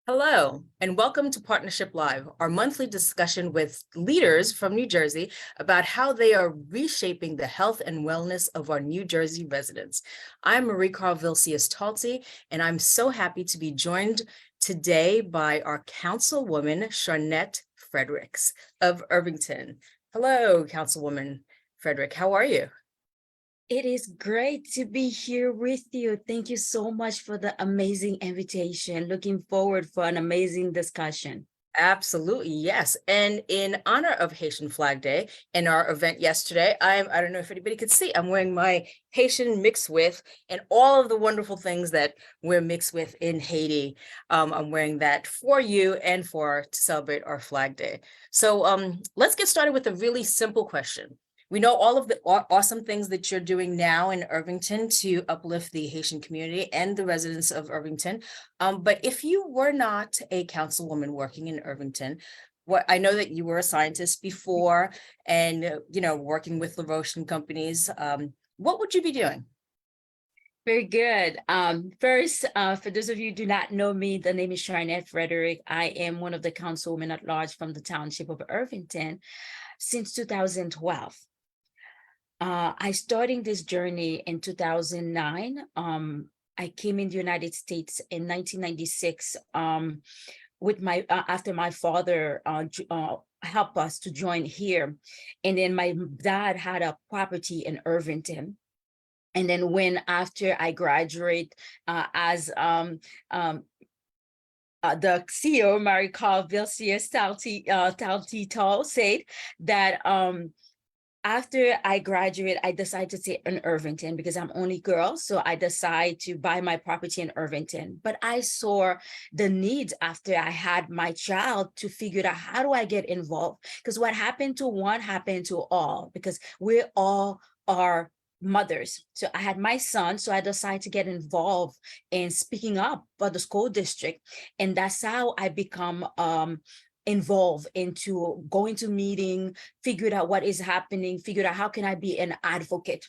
Hello, and welcome to Partnership Live, our monthly discussion with leaders from New Jersey about how they are reshaping the health and wellness of our New Jersey residents. I'm Mariekarl Vilceus-Talty, and I'm so happy to be joined today by our Councilwoman, Charnette Frederic of Irvington. Hello, Councilwoman Frederic, how are you? It is great to be here with you. Thank you so much for the amazing invitation. Looking forward for an amazing discussion. Absolutely, yes. And in honor of Haitian Flag Day and our event yesterday, I don't know if anybody could see, I'm wearing my Haitian mixed with and all of the wonderful things that we're mixed with in Haiti. I'm wearing that for you and to celebrate our Flag Day. So let's get started with a really simple question. We know all of the awesome things that you're doing now in Irvington to uplift the Haitian community and the residents of Irvington. But if you were not a councilwoman working in Irvington, what I know that you were a scientist before and working with LaRoche and companies, what would you be doing? Very good. First, for those of you who do not know me, the name is Charnette Frederic. I am one of the councilwomen at large from the township of Irvington since 2012. I started this journey in 2009. I came in the United States in 1996 with after my father helped us to join here. And then my dad had a property in Irvington. And then after I graduate as the CEO, Mariekarl Vilceus-Talty, said that after I graduate, I decided to stay in Irvington because I'm only girl. So I decided to buy my property in Irvington. But I saw the need after I had my child to figure out how do I get involved? Because what happened to one happened to all, because we all are mothers. So I had my son, so I decided to get involved in speaking up for the school district. And that's how I become involved into going to meeting, figured out what is happening, figured out how can I be an advocate.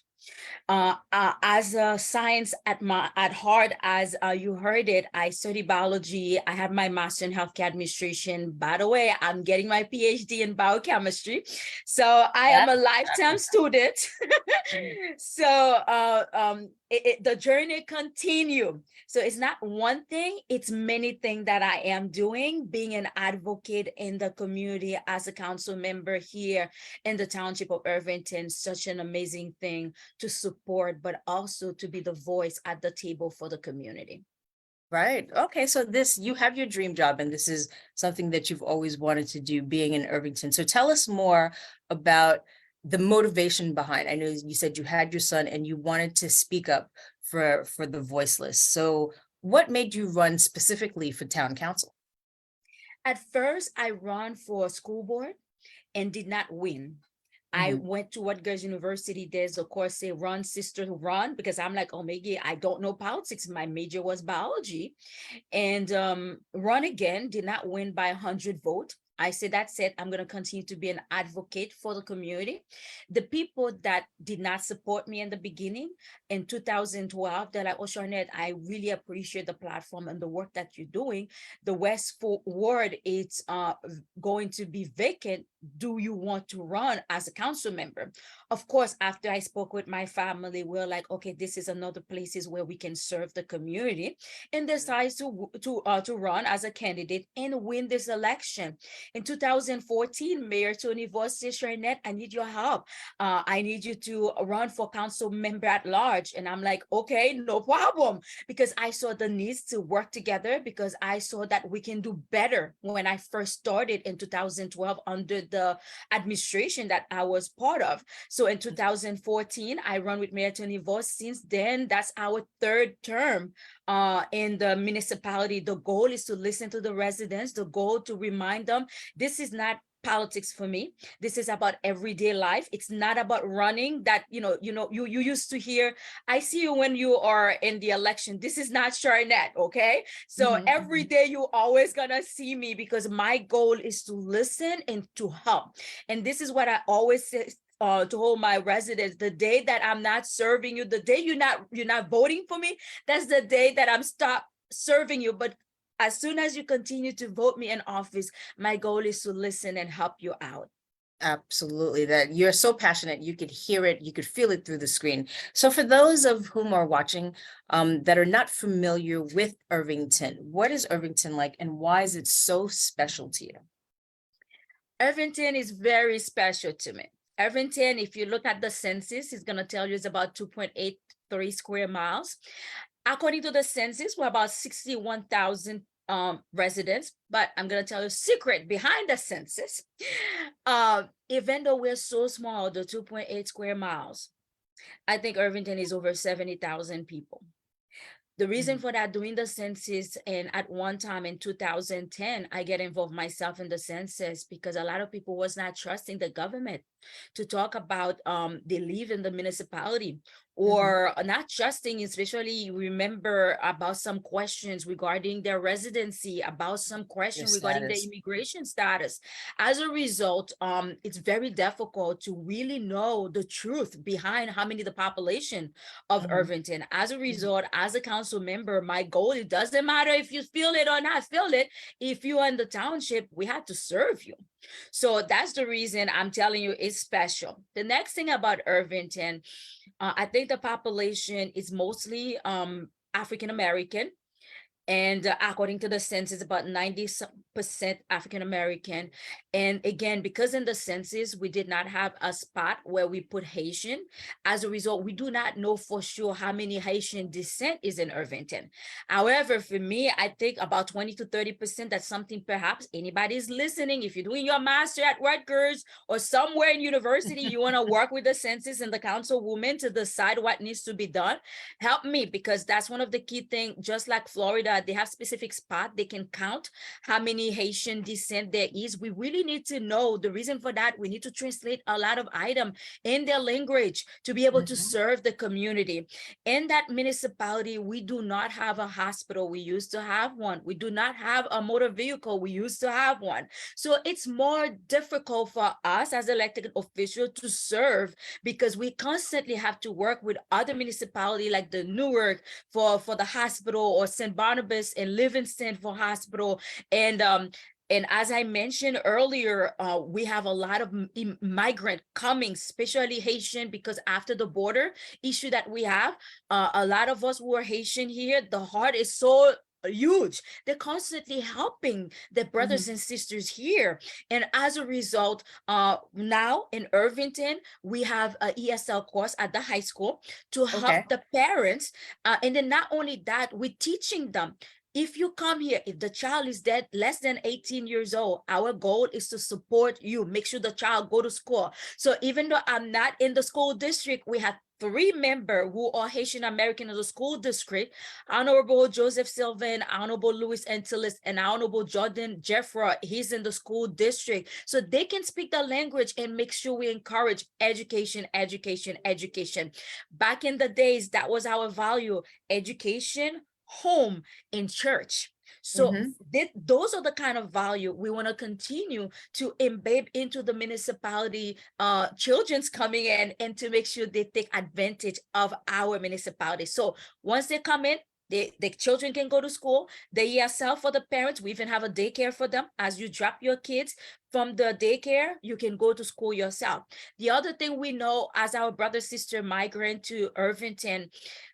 As a science at heart, as you heard it, I study biology. I have my master in healthcare administration. By the way, I'm getting my PhD in biochemistry. So I am a lifetime student. So the journey continue. So it's not one thing, it's many things that I am doing, being an advocate in the community as a council member here in the township of Irvington, such an amazing thing to support, but also to be the voice at the table for the community. Right. Okay. So you have your dream job, and this is something that you've always wanted to do, being in Irvington. So tell us more about the motivation behind. I know you said you had your son and you wanted to speak up for the voiceless. So what made you run specifically for town council? At first, I ran for school board and did not win. I went to Rutgers University. There's, of course, a run, sister, run, because I'm like, oh, maybe I don't know politics. My major was biology. And run again, did not win by 100 votes. I said, that's it. I'm going to continue to be an advocate for the community. The people that did not support me in the beginning in 2012, they're like, oh, Charnette, I really appreciate the platform and the work that you're doing. The West Ward, it's going to be vacant. Do you want to run as a council member? Of course, after I spoke with my family, we're like, okay, this is another places where we can serve the community, and decides to run as a candidate and win this election. In 2014, Mayor Tony Voss said, Charnette, I need your help. I need you to run for council member at large. And I'm like, okay, no problem. Because I saw the needs to work together, because I saw that we can do better when I first started in 2012 under the administration that I was part of. So in 2014, I run with Mayor Tony Voss. Since then, that's our third term in the municipality. The goal is to listen to the residents, the goal to remind them this is not politics for me. This is about everyday life. It's not about running that, you used to hear, I see you when you are in the election. This is not Charnette, okay? So every day you always gonna see me, because my goal is to listen and to help. And this is what I always say to all my residents: the day that I'm not serving you, the day you're not voting for me, that's the day that I'm stop serving you. But as soon as you continue to vote me in office, my goal is to listen and help you out. Absolutely, that you're so passionate, you could hear it, you could feel it through the screen. So for those of whom are watching that are not familiar with Irvington, what is Irvington like and why is it so special to you? Irvington is very special to me. Irvington, if you look at the census, it's going to tell you it's about 2.83 square miles. According to the census, we're about 61,000 residents, but I'm going to tell you a secret behind the census. Even though we're so small, the 2.8 square miles, I think Irvington is over 70,000 people. The reason for that, doing the census, and at one time in 2010, I get involved myself in the census because a lot of people was not trusting the government to talk about they live in the municipality, or not trusting, especially remember about some questions regarding their residency, about some question regarding their immigration status. As a result, it's very difficult to really know the truth behind how many the population of Irvington. As a result, as a council member, my goal, it doesn't matter if you feel it or not feel it, if you are in the township, we have to serve you. So that's the reason I'm telling you it's special. The next thing about Irvington, I think the population is mostly African American. And according to the census, about 90% African American. And again, because in the census, we did not have a spot where we put Haitian. As a result, we do not know for sure how many Haitian descent is in Irvington. However, for me, I think about 20 to 30%, that's something perhaps anybody's listening. If you're doing your master at Rutgers or somewhere in university, you want to work with the census and the councilwoman to decide what needs to be done, help me, because that's one of the key things. Just like Florida, they have specific spot, they can count how many Haitian descent there is. We really need to know the reason for that. We need to translate a lot of items in their language to be able to serve the community. In that municipality, we do not have a hospital. We used to have one. We do not have a motor vehicle. We used to have one. So it's more difficult for us as elected officials to serve because we constantly have to work with other municipalities like the Newark for the hospital, or St. Barnabas and Livingston for hospital. And as I mentioned earlier, we have a lot of migrant coming, especially Haitian, because after the border issue that we have, a lot of us who are Haitian here, the heart is so huge. They're constantly helping their brothers and sisters here. And as a result, now in Irvington, we have an ESL course at the high school to help the parents. And then not only that, we're teaching them. If you come here, if the child is dead less than 18 years old, our goal is to support you, make sure the child go to school. So even though I'm not in the school district, we have 3 members who are Haitian American in the school district: Honorable Joseph Sylvan, Honorable Louis Antilles, and Honorable Jordan Jeffra. He's in the school district. So they can speak the language and make sure we encourage education, education, education. Back in the days, that was our value: education, home, and church. So those are the kind of value we want to continue to embed into the municipality, children's coming in, and to make sure they take advantage of our municipality. So once they come in, the children can go to school. The ESL for the parents, we even have a daycare for them. As you drop your kids from the daycare, you can go to school yourself. The other thing we know, as our brother sister migrant to Irvington,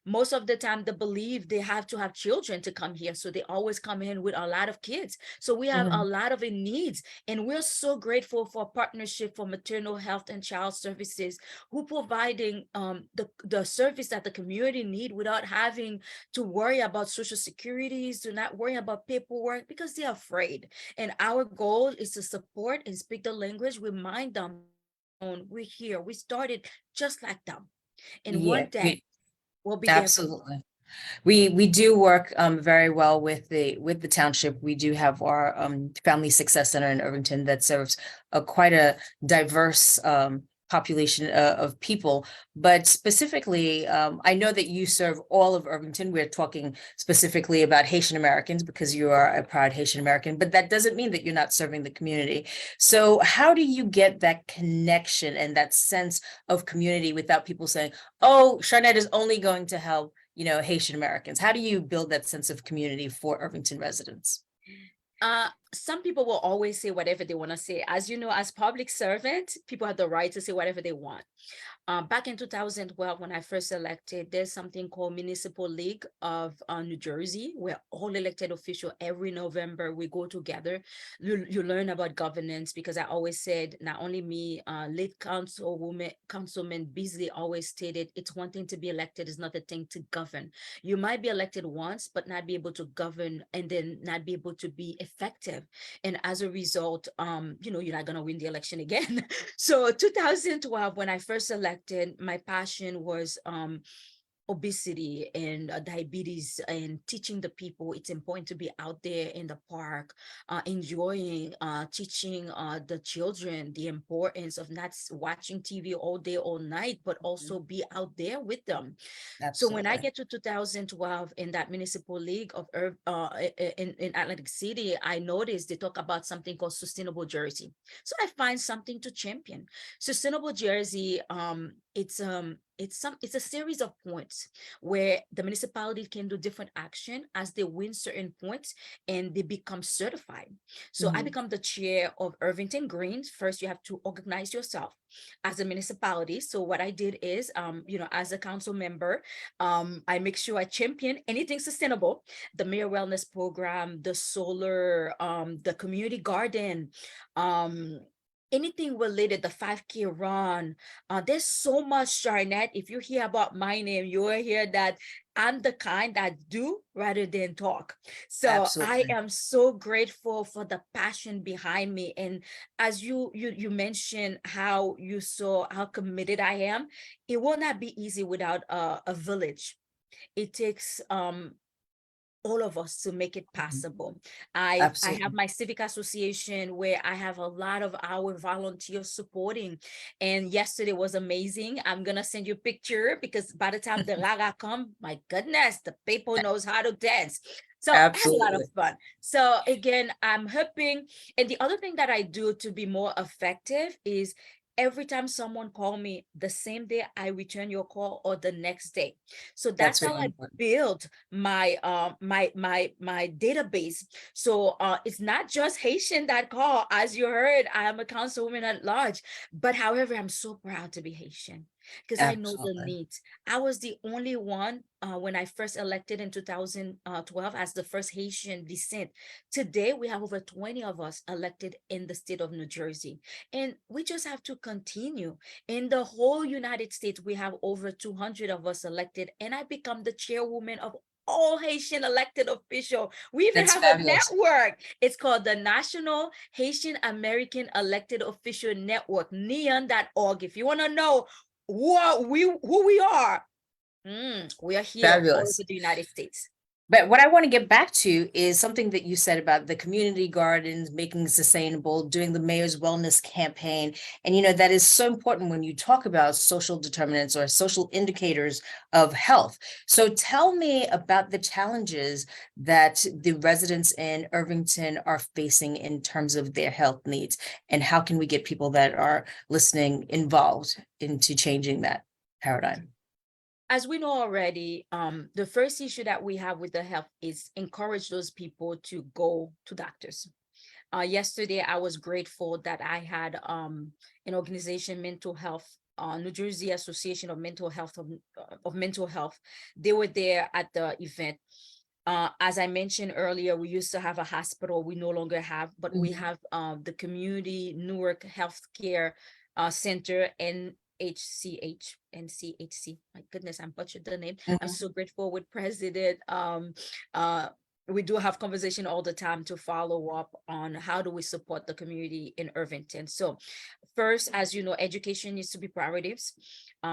most of the time they believe they have to have children to come here. So they always come in with a lot of kids. So we have a lot of needs, and we're so grateful for partnership for maternal health and child services, who providing the service that the community need without having to worry about social securities, to not worry about paperwork, because they're afraid. And our goal is to support and speak the language, remind them we're here, we started just like them, and one day we'll be there. Absolutely. We do work very well with the township. We do have our Family Success Center in Irvington that serves quite a diverse population of people, but specifically, I know that you serve all of Irvington. We're talking specifically about Haitian Americans because you are a proud Haitian American, but that doesn't mean that you're not serving the community. So how do you get that connection and that sense of community without people saying, oh, Charnette is only going to help Haitian Americans? How do you build that sense of community for Irvington residents? Some people will always say whatever they want to say. As you know, as public servant, people have the right to say whatever they want. Back in 2012, when I first elected, there's something called Municipal League of New Jersey, where all elected officials every November we go together. You learn about governance, because I always said, not only me, late Councilman Beasley always stated, it's one thing to be elected, it's not a thing to govern. You might be elected once, but not be able to govern, and then not be able to be effective. And as a result, you're not going to win the election again. So 2012, when I first elected, my passion was obesity and diabetes, and teaching the people it's important to be out there in the park, enjoying, teaching the children the importance of not watching TV all day, all night, but also be out there with them. So when I Absolutely. get to 2012 in that municipal league of in Atlantic City, I noticed they talk about something called Sustainable Jersey. So I find something to champion. Sustainable Jersey, it's a series of points where the municipality can do different action as they win certain points and they become certified. So I become the chair of Irvington Greens. First, you have to organize yourself as a municipality. So what I did is, as a council member, I make sure I champion anything sustainable, the mayor wellness program, the solar, the community garden, anything related, the 5K run. There's so much, Charnette. If you hear about my name, you will hear that I'm the kind that do rather than talk. So I Absolutely. am so grateful for the passion behind me. And as you mentioned how you saw how committed I am, it will not be easy without a village. It takes all of us to make it possible. I have Absolutely. my civic association where I have a lot of our volunteers supporting. And yesterday was amazing. I'm gonna send you a picture, because by the time the Raga come, my goodness, the people knows how to dance. So I had a lot Absolutely. of fun. So again, I'm hoping. And the other thing that I do to be more effective is every time someone call me, the same day I return your call or the next day. So That's that's how really I important. build my database. So it's not just Haitian that call. As you heard, I am a councilwoman at large, but however, I'm so proud to be Haitian, because I know the Absolutely. needs. I was the only one when I first elected in 2012 as the first Haitian descent. Today, we have over 20 of us elected in the state of New Jersey. And we just have to continue. In the whole United States, we have over 200 of us elected, and I become the chairwoman of all Haitian elected official. We even That's have a fabulous. network. It's called the National Haitian American Elected Official Network, neon.org. If you want to know who we are, we are here all over Fabulous. the United States. But what I want to get back to is something that you said about the community gardens, making sustainable, doing the mayor's wellness campaign. And, that is so important when you talk about social determinants or social indicators of health. So tell me about the challenges that the residents in Irvington are facing in terms of their health needs, and how can we get people that are listening involved into changing that paradigm? As we know already, the first issue that we have with the health is encourage those people to go to doctors. Yesterday, I was grateful that I had an organization, Mental Health, New Jersey Association of Mental Health of Mental Health. They were there at the event. As I mentioned earlier, we used to have a hospital. We no longer have, but we have the Community Newark Healthcare Center, NCHC. My goodness, I'm butchered the name. I'm Mhm. so grateful with President. We do have conversation all the time to follow up on how do we support the community in Irvington. So first, as you know, education needs to be priorities.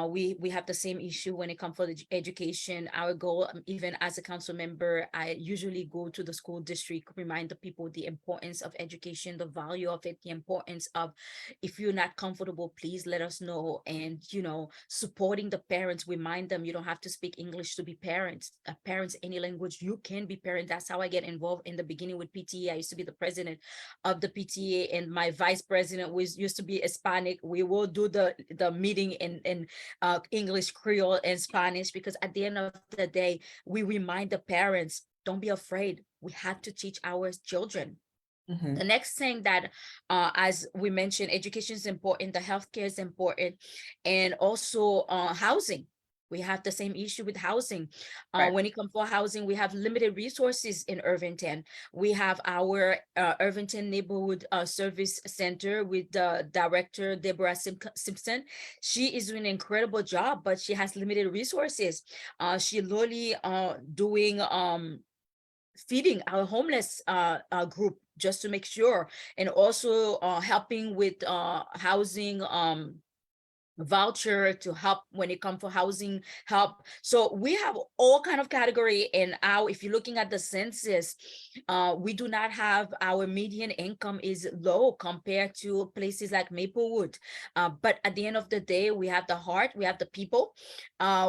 We have the same issue when it comes for the education. Our goal, even as a council member, I usually go to the school district, remind the people the importance of education, the value of it, the importance of, if you're not comfortable, please let us know. And, supporting the parents, remind them you don't have to speak English to be parents. Parents, any language, you can be parent. That's That's how I get involved in the beginning with PTA. I used to be the president of the PTA, and my vice president was used to be Hispanic. We will do the meeting in English, Creole, and Spanish, because at the end of the day, we remind the parents, don't be afraid. We have to teach our children. The next thing that, as we mentioned, education is important, the healthcare is important, and also housing. We have the same issue with housing. Right. When it comes for housing, we have limited resources in Irvington. We have our Irvington Neighborhood Service Center with the director, Deborah Simpson. She is doing an incredible job, but she has limited resources. She literally doing feeding our homeless group, just to make sure, and also helping with housing voucher to help when it comes for housing help. So we have all kind of category. And now if you're looking at the census, we do not have, our median income is low compared to places like Maplewood, but at the end of the day, we have the heart, we have the people,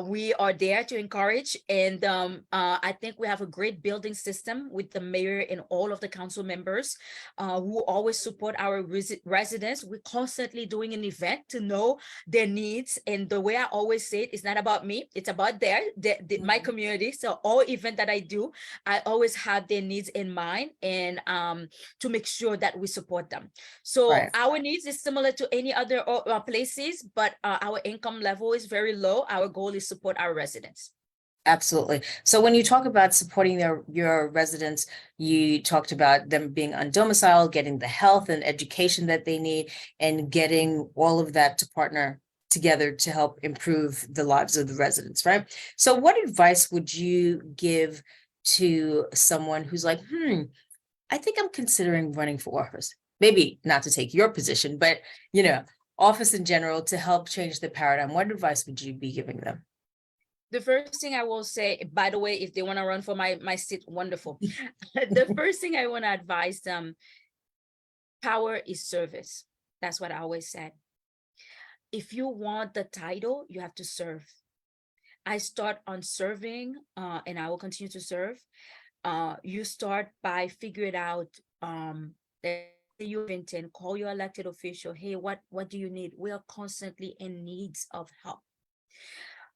we are there to encourage. And I think we have a great building system with the mayor and all of the council members who always support our residents. We're constantly doing an event to know their needs. And the way I always say it's not about me, it's about my community. So all event that I do, I always have their needs in mind, and to make sure that we support them. So our needs is similar to any other places, but our income level is very low. Our goal is support our residents. Absolutely. So when you talk about supporting your residents, you talked about them being undomiciled, getting the health and education that they need, and getting all of that to partner together to help improve the lives of the residents, right? So what advice would you give to someone who's like, I think I'm considering running for office? Maybe not to take your position, but, you know, office in general, to help change the paradigm. What advice would you be giving them? The first thing I will say, by the way, if they want to run for my seat, wonderful. The first thing I want to advise them, power is service. That's what I always said. If you want the title, you have to serve. I start on serving, and I will continue to serve. You start by figuring out, Irvington, call your elected official. Hey, what do you need? We are constantly in needs of help.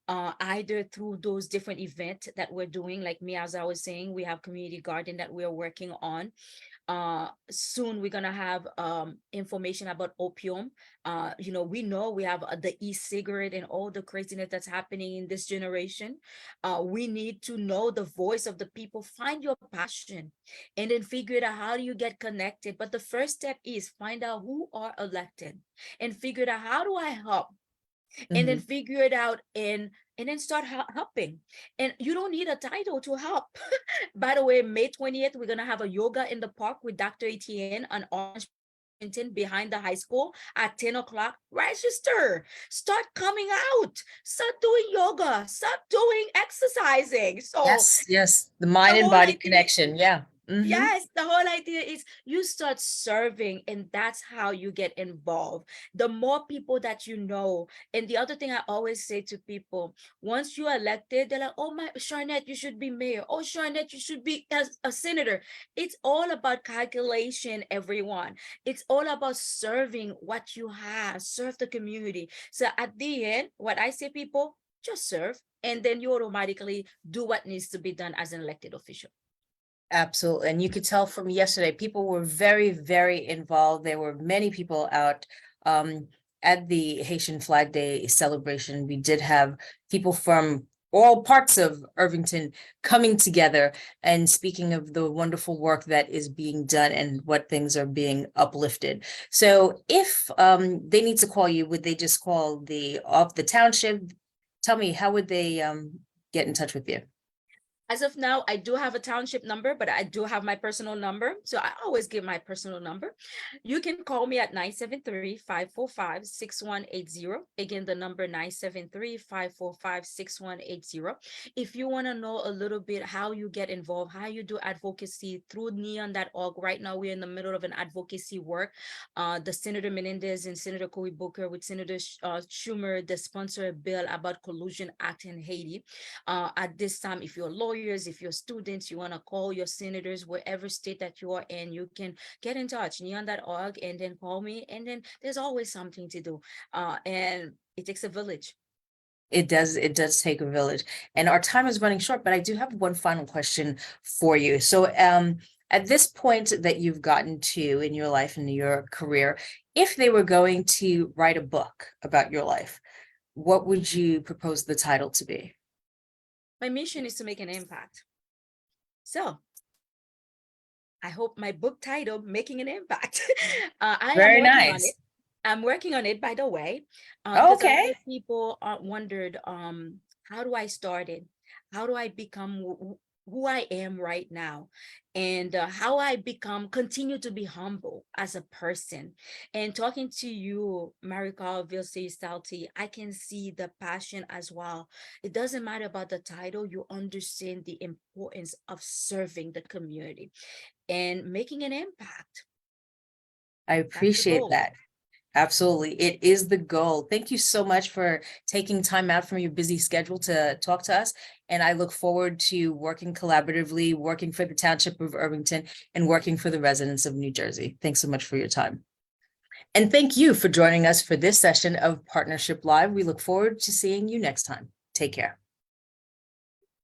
Either through those different events that we're doing, like me, as I was saying, we have community garden that we're working on. Soon we're gonna have information about opium. We know we have the e-cigarette and all the craziness that's happening in this generation. We need to know the voice of the people, find your passion, and then figure out how do you get connected. But the first step is find out who are elected and figure out how do I help, and then figure it out, and then start helping. And you don't need a title to help. By the way, May 20th, we're going to have a yoga in the park with Dr. Etienne on Orange behind the high school at 10 o'clock. Register, start coming out, start doing yoga, start doing exercising. So yes, the mind and body connection. Yeah. Yes, the whole idea is you start serving, and that's how you get involved. The more people that you know. And the other thing I always say to people, once you're elected, they're like, oh my, Charnette, you should be mayor. Oh, Charnette, you should be a senator. It's all about calculation, everyone. It's all about serving what you have, serve the community. So at the end, what I say, people, just serve, and then you automatically do what needs to be done as an elected official. Absolutely. And you could tell from yesterday, people were very, very involved. There were many people out at the Haitian Flag Day celebration. We did have people from all parts of Irvington coming together and speaking of the wonderful work that is being done and what things are being uplifted. So if they need to call you, would they just call the township? Tell me, how would they get in touch with you? As of now, I do have a township number, but I do have my personal number. So I always give my personal number. You can call me at 973-545-6180. Again, the number 973-545-6180. If you want to know a little bit how you get involved, how you do advocacy through neon.org. Right now, we're in the middle of an advocacy work. The Senator Menendez and Senator Cory Booker with Senator Schumer, they sponsor a bill about Collusion Act in Haiti. At this time, if you're a lawyer, lawyers, if you're students, you want to call your senators, wherever state that you are in, you can get in touch, neon.org, and then call me. And then there's always something to do. And it takes a village. It does take a village. And our time is running short, but I do have one final question for you. So at this point that you've gotten to in your life and your career, if they were going to write a book about your life, what would you propose the title to be? My mission is to make an impact. So I hope my book title, Making an Impact. I Very am working on nice. it. I'm working on it, by the way. Okay. Because a lot of people wondered, how do I start it? How do I become who I am right now? And how I continue to be humble as a person. And talking to you, Mariekarl Vilceus-Talty, I can see the passion as well. It doesn't matter about the title, you understand the importance of serving the community and making an impact. I That's the appreciate goal. that. Absolutely. It is the goal. Thank you so much for taking time out from your busy schedule to talk to us. And I look forward to working collaboratively, working for the Township of Irvington and working for the residents of New Jersey. Thanks so much for your time. And thank you for joining us for this session of Partnership Live. We look forward to seeing you next time. Take care.